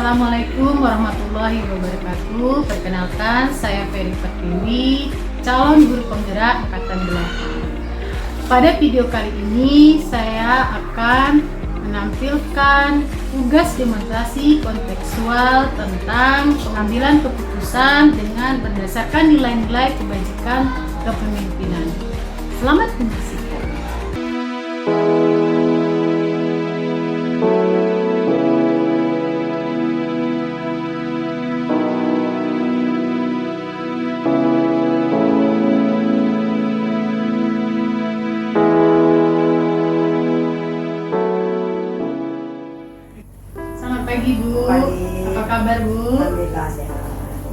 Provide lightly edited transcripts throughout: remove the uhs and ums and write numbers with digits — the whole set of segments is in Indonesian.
Assalamualaikum warahmatullahi wabarakatuh. Perkenalkan, saya Ferry Pertiwi, calon guru penggerak Angkatan 8. Pada video kali ini, saya akan menampilkan tugas demonstrasi kontekstual tentang pengambilan keputusan dengan berdasarkan nilai-nilai kebajikan kepemimpinan. Selamat menyaksikan. Pagi Bu, Pagi. apa kabar Bu? Alhamdulillah sehat.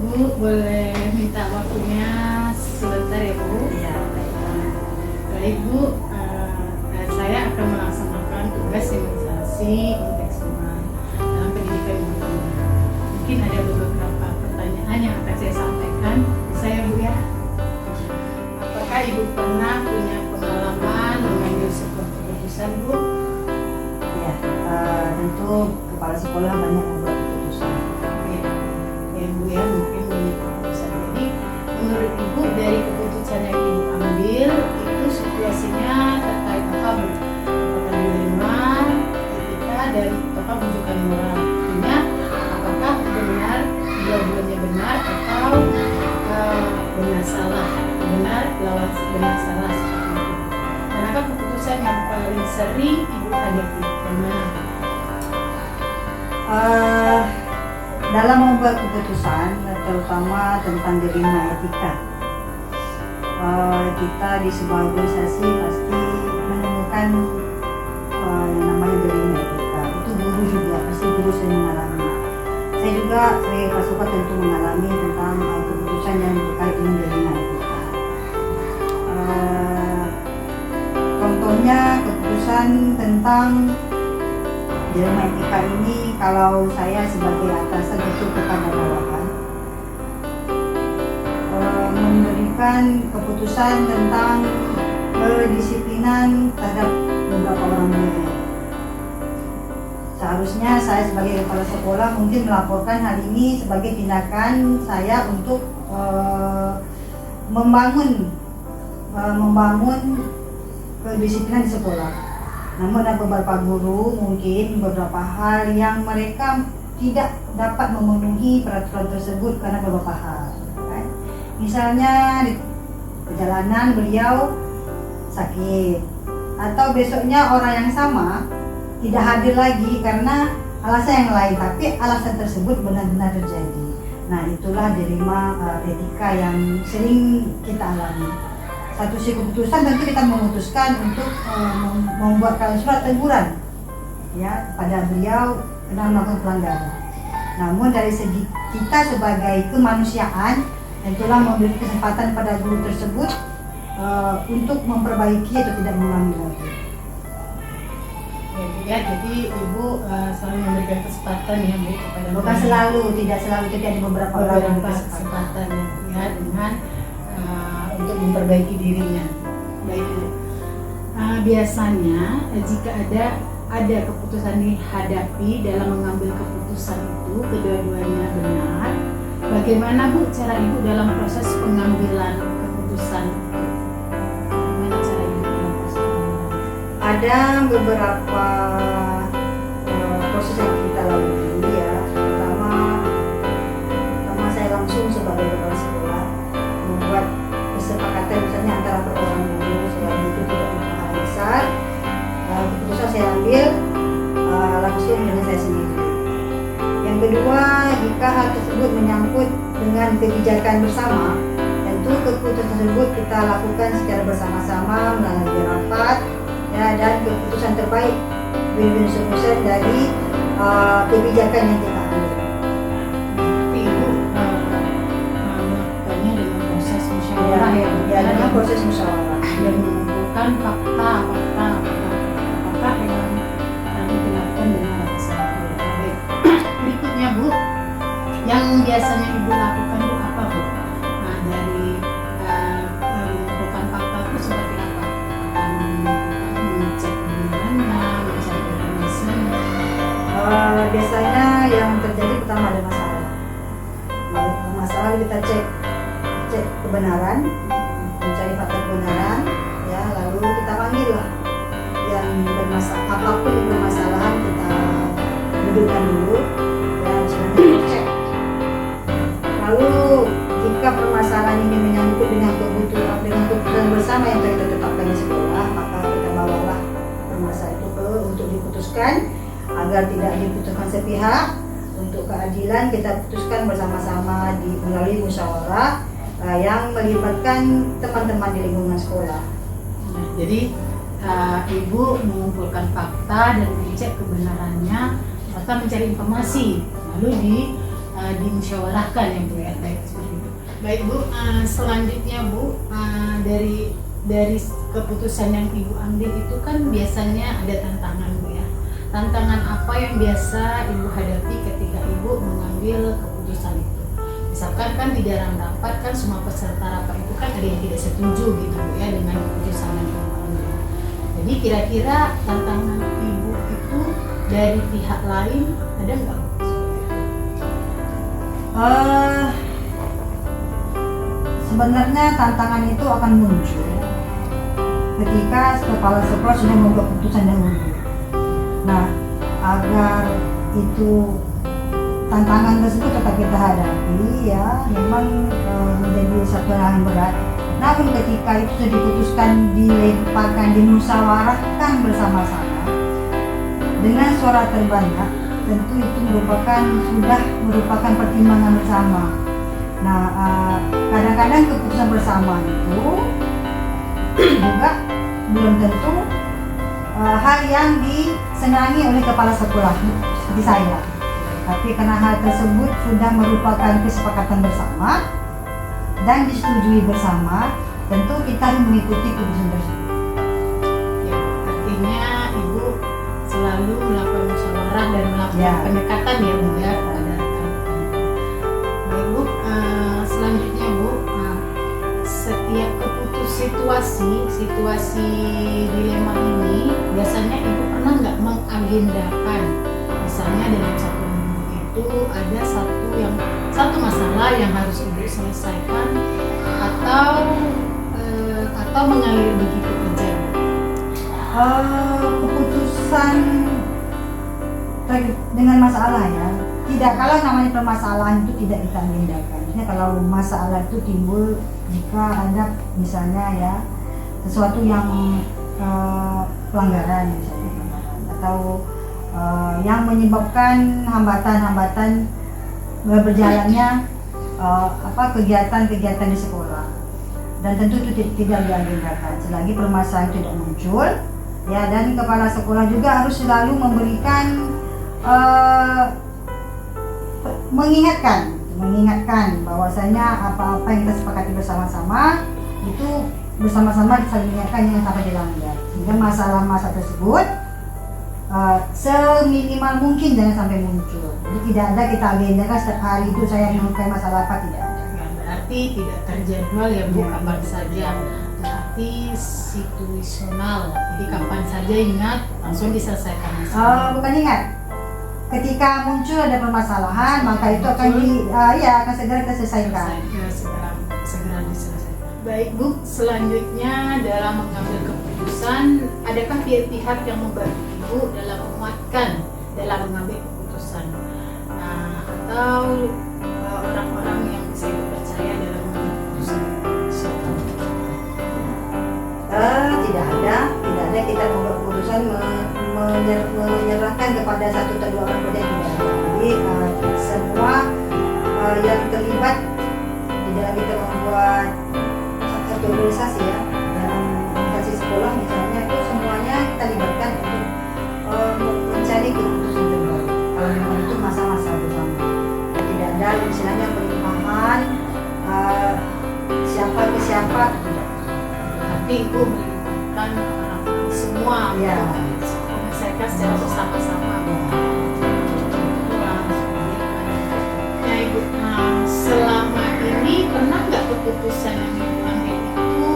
Bu, boleh minta waktunya sebentar ya Bu? Iya, Baik Bu, saya akan melaksanakan tugas demonstrasi kontekstual dalam pendidikan guru. Mungkin ada beberapa pertanyaan yang akan saya sampaikan. Bisa ya Bu ya? Apakah Ibu pernah punya pengalaman mengambil sebuah keputusan Bu? Iya. Tentu kepala sekolah banyak membuat keputusan. Ya Bu ya, mungkin punya keputusan. Jadi menurut Ibu dari keputusan yang Ibu ambil itu situasinya terkait apa Bu? Apakah dilema, etika, dan apa bujukan moral? Artinya apakah benar, dua-duanya benar atau benar salah? Benar lawan benar salah seperti itu. Manakah keputusan yang paling sering Ibu hadapi? Yang mana? Dalam membuat keputusan, terutama tentang dilema etika, kita di sebuah organisasi pasti menemukan yang namanya dilema etika. Itu guru juga, pasti guru sering mengalami. Saya juga sebagai kepala sekolah tentu mengalami tentang keputusan yang terkait dengan dilema etika. Contohnya keputusan tentang dilema etika ini, kalau saya sebagai atasan itu kepada bawahan memberikan keputusan tentang kedisiplinan terhadap beberapa orang murid. Seharusnya saya sebagai kepala sekolah mungkin melaporkan hal ini sebagai tindakan saya untuk membangun kedisiplinan di sekolah. Namun ada beberapa guru mungkin beberapa hal yang mereka tidak dapat memenuhi peraturan tersebut karena beberapa hal. Kan? Misalnya di perjalanan beliau sakit, atau besoknya orang yang sama tidak hadir lagi karena alasan yang lain, tapi alasan tersebut benar-benar terjadi. Nah, itulah dilema etika yang sering kita alami. Satu keputusan tentu kita memutuskan untuk membuatkan surat teguran ya pada beliau karena melakukan pelanggaran. Namun dari segi kita sebagai kemanusiaan, tentulah memberi kesempatan pada guru tersebut untuk memperbaiki atau tidak mengulangi lagi. Ya, jadi Ibu selalu memberikan kesempatan ya Bu kepada Bukan selalu, tidak selalu, tidak ada beberapa kesempatan ya dengan untuk memperbaiki dirinya. Baik Bu. Biasanya jika ada keputusan dihadapi dalam mengambil keputusan itu kedua-duanya benar, bagaimana Bu cara Ibu dalam proses pengambilan keputusan? Bagaimana cara Ibu dalam proses pengambilan? Ada beberapa proses yang kita lalui ya. Pertama saya langsung sebagai kepala sekolah membuat kesepakatan misalnya antara orang guru selama itu tidak hal besar. Keputusan saya ambil langsung dengan saya sendiri. Yang kedua, jika hal tersebut menyangkut dengan kebijakan bersama, tentu keputusan tersebut kita lakukan secara bersama-sama melalui rapat ya, dan keputusan terbaik win-win solution dari kebijakan yang kita ambil. Ibu melakukannya dengan proses musyawarah ya, dengan proses musyawarah dan mengumpulkan fakta apakah yang dilakukan benar atau salah. Baik. Berikutnya Bu, yang biasanya Ibu lakukan Bu apa Bu? Nah, dari mengumpulkan fakta itu seperti apa? Mengecek kebenarannya, mencari informasinya. Biasanya yang terjadi pertama kebenaran, mencari fakta kebenaran, ya lalu kita panggil lah yang bermasalah, apapun yang bermasalahan kita dudukkan dulu dan selanjutnya cek. Lalu jika permasalahan ini menyangkut dengan kebutuhan bersama yang kita tetapkan di sekolah, maka kita bawalah permasalahan itu untuk diputuskan agar tidak diputuskan sepihak. Untuk keadilan kita putuskan bersama-sama melalui musyawarah yang melibatkan teman-teman di lingkungan sekolah. Nah, jadi Ibu mengumpulkan fakta dan mengecek kebenarannya serta mencari informasi lalu dimusyawarahkan ya Bu ya. Baik seperti itu. Baik Bu, selanjutnya Bu, dari keputusan yang Ibu ambil itu kan biasanya ada tantangan Bu ya. Tantangan apa yang biasa Ibu hadapi ketika Ibu mengambil keputusan itu? Misalkan kan di dalam rapat kan semua peserta rapat itu kan ada yang tidak setuju gitu Bu ya dengan keputusan yang Ibu ambil. Jadi kira-kira tantangan Ibu itu dari pihak lain ada nggak Bu? Sebenarnya tantangan itu akan muncul ketika kepala sekolah sudah membuat keputusan dahulu. Nah, agar itu tantangan tersebut tetap kita hadapi ya, memang menjadi satu hal yang berat. Namun ketika itu sudah diputuskan, dilemparkan, dimusyawarahkan bersama-sama dengan suara terbanyak, tentu itu sudah merupakan pertimbangan bersama. Nah, kadang-kadang keputusan bersama itu juga belum tentu hal yang disenangi oleh kepala sekolah seperti saya. Tapi karena hal tersebut sudah merupakan kesepakatan bersama dan disetujui bersama, tentu kita harus mengikuti keputusan tersebut. Ya, artinya Ibu selalu melakukan musyawarah dan melakukan pendekatan ya Bu ya pada rekan-rekan. Baik Bu, selanjutnya Bu, setiap situasi dilema ini biasanya Ibu pernah nggak mengagendakan, misalnya dalam satu minggu itu ada satu masalah yang harus Ibu selesaikan atau mengalir begitu aja? Keputusan dengan masalah ya, tidak, kalau namanya permasalahan itu tidak kita agendakan. Kalau masalah itu timbul jika ada misalnya ya sesuatu yang pelanggaran misalnya, atau yang menyebabkan hambatan-hambatan berjalannya kegiatan-kegiatan di sekolah, dan tentu itu tidak diagendakan selagi permasalahan tidak muncul ya. Dan kepala sekolah juga harus selalu memberikan mengingatkan bahwasanya apa-apa yang kita sepakati bersama-sama itu bersama-sama saling ingatkan, jangan sampai dilanggar, sehingga masalah-masalah tersebut seminimal mungkin jangan sampai muncul. Jadi tidak ada kita agendakan setiap hari itu saya menyelesaikan masalah apa, tidak ada. Berarti tidak terjadwal ya Bu, kapan saja. Berarti situasional, jadi kapan saja ingat langsung diselesaikan masalah. Bukan ingat, ketika muncul ada permasalahan maka itu akan akan segera kita selesaikan. Segera diselesaikan. Baik Bu, selanjutnya dalam mengambil keputusan, adakah pihak-pihak yang membantu Ibu dalam menguatkan dalam mengambil keputusan, atau orang-orang yang bisa Ibu percaya dalam mengambil keputusan? Tidak ada kita membuat keputusan menyerahkan kepada satu atau dua orang saja, tidak ada. Jadi semua yang terlibat di dalam kita membuat satu organisasi ya, dalam organisasi sekolah misalnya, itu semuanya kita libatkan untuk mencari keputusan terbaik. Kalau memang itu masa-masa bersama, tidak ada istilahnya pelimpahan siapa ke siapa, tidak. Tapi Ibu melibatkan orang semua Ya. Menyelesaikan secara bersama-sama. Ya Ibu, selama ini pernah nggak keputusan yang Ibu ambil itu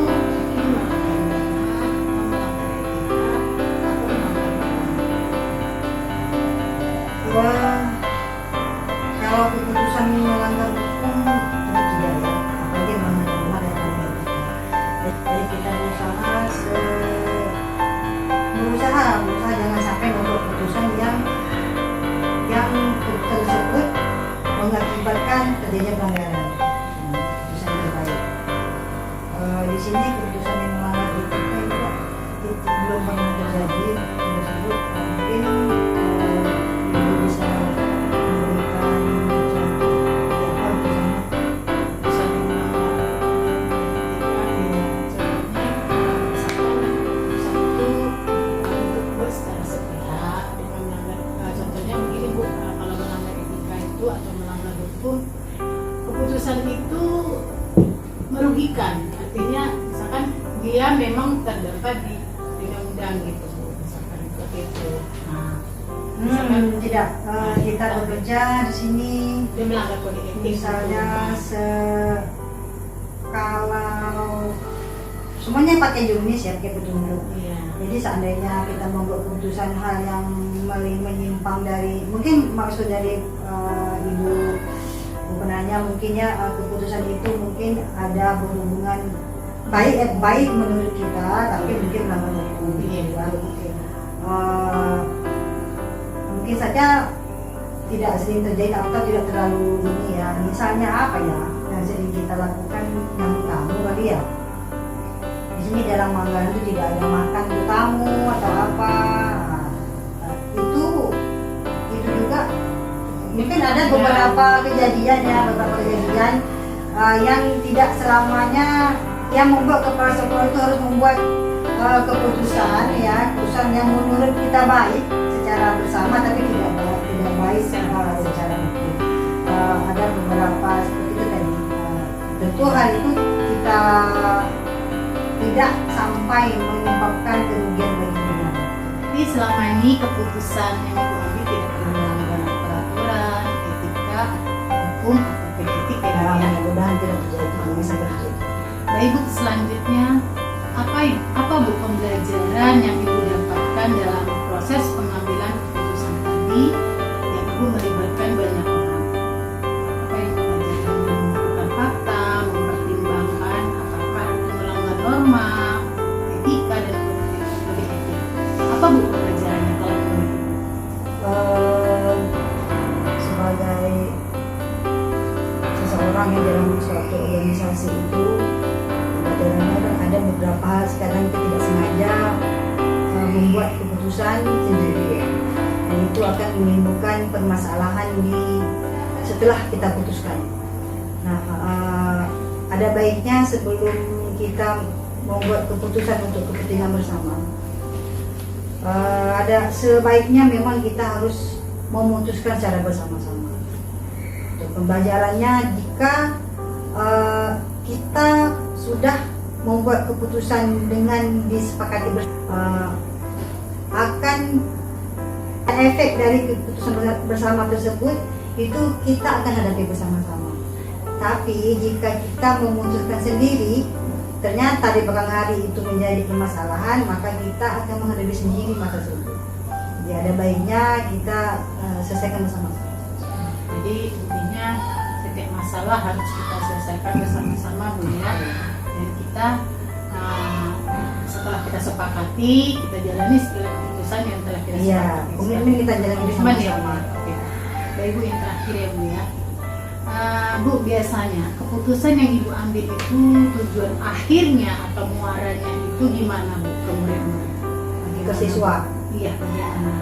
kalau keputusan melanggar hukum tentu tidak ya, apalagi melanggar mengakibatkan terjadinya pelanggaran. Keputusan terbaik. Di sini keputusan yang melanggar etika itu belum pernah terjadi tersebut. Mungkin ibu bisa memberikan contoh apa Keputusan yang melanggar etika ya, contohnya misalkan keputusan itu untuk buat secara sepihak dengan melanggar contohnya begini Bu, kalau melanggar etika itu atau melanggar hukum, keputusan itu merugikan, artinya misalkan dia memang terdapat di undang-undang gitu Bu, misalkan seperti itu. Nah, misalkan tidak, kita bekerja di sini dia melanggar kode etik misalnya kalau semuanya pakai jurumis ya, pakai petunjuk. iya. Jadi seandainya kita membuat keputusan hal yang menyimpang dari, mungkin maksud dari ibu penanya mungkin ya, keputusan itu mungkin ada berhubungan baik menurut kita, tapi mungkin melanggar hukum. Iya, Ya. betul. Mungkin saja tidak sering terjadi atau tidak terlalu ini ya. Misalnya apa ya yang sering kita lakukan yang tamu kali ya. Di sini dalam anggaran itu tidak ada makan untuk tamu atau apa. Nah, itu juga mungkin ada beberapa kejadian yang tidak selamanya yang membuat kepala sekolah itu harus membuat keputusan yang menurut kita baik secara bersama, tapi tidak baik secara hukum. Ada beberapa seperti itu tadi. Tentu hal itu kita tidak sampai menyebabkan kerugian bagi negara. Jadi selama ini keputusan yang Ibu ambil tidak pernah melanggar peraturan, etika, hukum atau kode etik ya Bu, ya. Mudah-mudahan tidak terjadi, bisa terjadi. Baik Bu, selanjutnya apa Bu pembelajaran yang Ibu dapatkan dalam proses pengambilan keputusan tadi yang Ibu melibatkan banyak orang? Apa yang Ibu pelajari? Mengumpulkan fakta, mempertimbangkan apakah itu melanggar norma, etika dan kode etik. Apa Bu pelajarannya kalau menurut Ibu? Sebagai seseorang yang dalam suatu organisasi itu, kadang-kadang ada beberapa hal sekarang kita tidak sengaja membuat keputusan sendiri, dan itu akan menimbulkan permasalahan setelah kita putuskan. Nah, ada baiknya sebelum kita membuat keputusan untuk kepentingan bersama, ada sebaiknya memang kita harus memutuskan secara bersama-sama. Untuk pembelajarannya, jika kita sudah membuat keputusan dengan disepakati akan efek dari keputusan bersama tersebut itu kita akan hadapi bersama-sama. Tapi jika kita memutuskan sendiri, ternyata di belakang hari itu menjadi permasalahan, maka kita akan menghadapi sendiri masa tersebut. Jadi ada baiknya kita selesaikan bersama-sama. Jadi intinya setiap masalah harus kita selesaikan bersama-sama Bu ya. Dan kita setelah kita sepakati, kita jalani segala keputusan yang telah kita sepakati. Komitmen kita jalani Komitmen ya Bu. bersama-sama. Oke. Baik Bu, yang terakhir ya Bu ya. Bu, biasanya keputusan yang Ibu ambil itu tujuan akhirnya atau muaranya itu gimana Bu ke murid-murid? Ke siswa. Iya, bagaimana?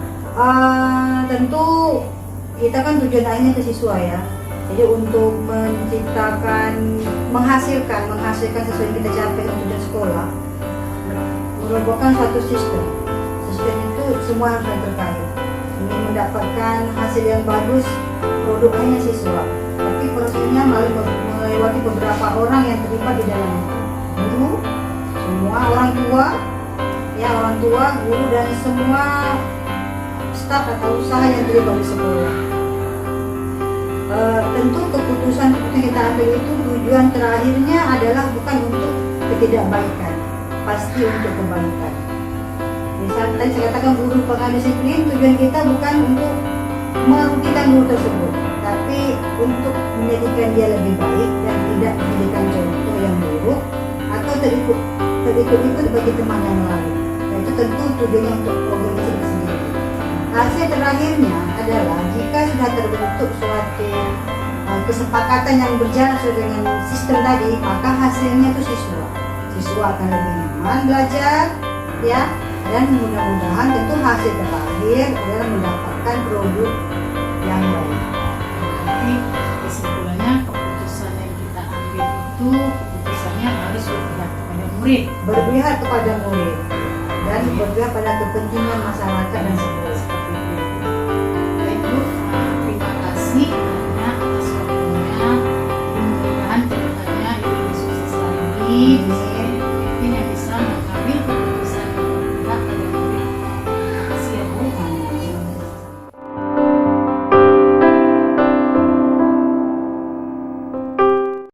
Tentu kita kan tujuan akhirnya ke siswa ya. Jadi untuk menghasilkan sesuatu yang kita capai untuk tujuan sekolah, merupakan suatu sistem. Sistem itu semua harus terkait. Ingin mendapatkan hasil yang bagus, produk hanya siswa. Tapi prosesnya melewati beberapa orang yang terlibat di dalamnya. Guru, semua orang tua, guru dan semua staf atau usaha yang terlibat di sekolah. Tentu keputusan kita ambil itu tujuan terakhirnya adalah bukan untuk ketidakbaikan, pasti untuk kebaikan. Misalnya tadi saya katakan guru pengajar disiplin, tujuan kita bukan untuk merugikan guru tersebut, tapi untuk menjadikan dia lebih baik dan tidak menjadikan contoh yang buruk atau terikut-ikut bagi teman yang lain. Nah, itu tentu tujuannya untuk organisasi itu sendiri. Hasil terakhirnya adalah jika sudah terbentuk suatu kesepakatan yang berjalan sesuai dengan sistem tadi, maka hasilnya itu siswa akan lebih nyaman belajar, ya, dan mudah-mudahan tentu hasil terakhir adalah mendapatkan produk yang baik. Jadi kesimpulannya keputusan yang kita ambil itu keputusannya harus berpihak kepada murid. Berpihak kepada murid dan berpihak pada kepentingan masyarakat dan